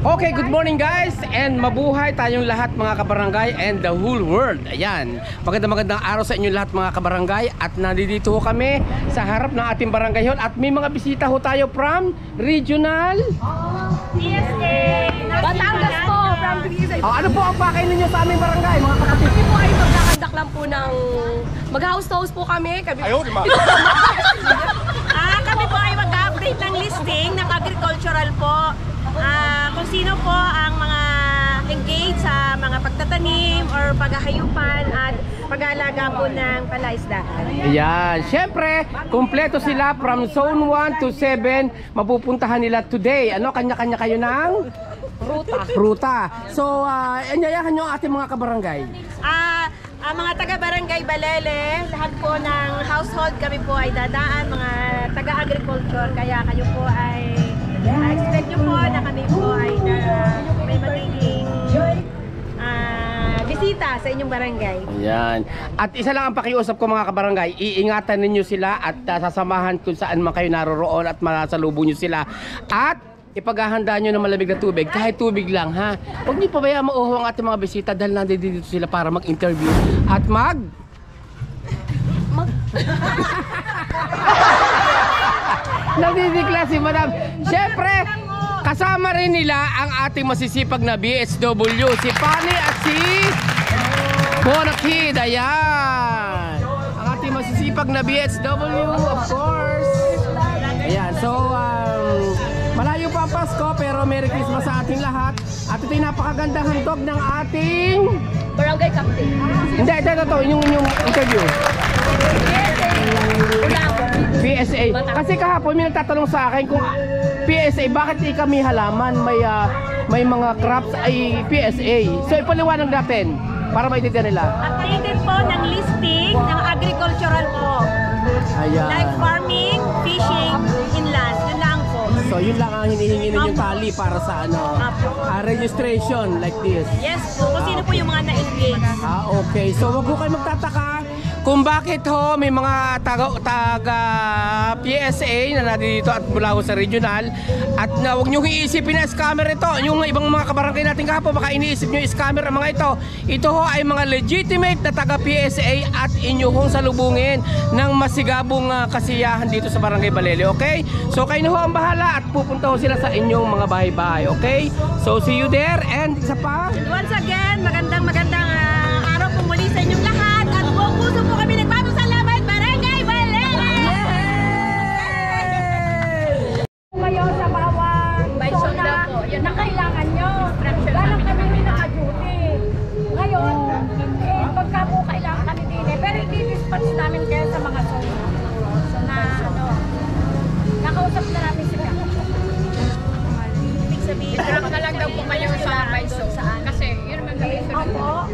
Okay, good morning guys and mabuhay tayong lahat mga kabarangay and the whole world. Ayan, magandang araw sa inyo lahat mga kabarangay. At nandito kami sa harap ng ating barangay hall at may mga bisita ho tayo from regional PSA Batangas po, from PSA. Ano po ang pakay ninyo sa aming barangay mga kapatid? Kami po ay magkakandak lang po ng mag-house to house po kami. Kami po ay mag-update ng listing ng agricultural po. Kung sino po ang mga engaged sa mga pagtatanim or paghahayupan at pag-aalaga po ng palaisdaan. Ayan, syempre, kumpleto sila from zone 1 to 7. Mapupuntahan nila today. Ano, kanya-kanya kayo ng? Ruta. So, anyayahan nyo ang ating mga kabarangay. Ang mga taga-barangay Balele, lahat po ng household kami po ay dadaan, mga taga-agriculture. Kaya kayo po ay expect nyo po na kami po ay may magiging bisita sa inyong barangay. Ayan. At isa lang ang pakiusap ko mga kabarangay, iingatan ninyo sila at sasamahan kung saan man kayo naroroon at masalubong nyo sila. At ipaghahanda nyo ng malamig na tubig, kahit tubig lang ha. Huwag nyo pabayaan mauho ang ating mga bisita dahil nandito sila para mag-interview at nagdidikla si Madam. Siyempre, kasama rin nila ang ating masisipag na BSW, si Pani at si Bonakid. Ayan. Ang ating masisipag na BSW, of course. Ayan, so malayo pa ang Pasko pero Merry Christmas sa ating lahat. At ito'y napakagandang handog ng ating Barangay Captain. Hindi, ito, yung interview. PSA. Kasi kahapon may nagtatanong sa akin kung PSA, bakit kami halaman may mga crops ay PSA. So ipaliwanag natin para maintindihan nila. Updated po ng listing ng agricultural po. Ayan. Like farming, fishing, inland. Yun lang po. So yun lang ang hinihingi ninyong tali para sa registration like this. Yes po, kung sino po yung mga na-engage. Okay. So wag ko kayo magtataka kung bakit ho may mga taga PSA na nandito at mula ho sa regional. At huwag nyo iisipin na scammer ito. Yung ibang mga kabarangay natin kahapon, baka iniisip nyo scammer ang mga ito. Ito ho ay mga legitimate na taga PSA at inyo hong salubungin ng masigabong kasiyahan dito sa Barangay Balele. Okay? So kayo na ho ang bahala at pupunta ho sila sa inyong mga bahay-bahay. Okay? So see you there and isa pa. And once again, magandang araw po muli sa inyong lahat. At buong puso po kami nagpapasalamat, Barangay Balele! Ngayon sa bawat zona na kailangan nyo. Galang kami naka-duty. Ngayon, pagka po kailangan kami din pero i-dispatch namin kayo sa mga zona. Nakausap na namin sila. Ibig sabihin, drop na lang daw po kayo sa by zone. Kasi yun naman kami. Opo.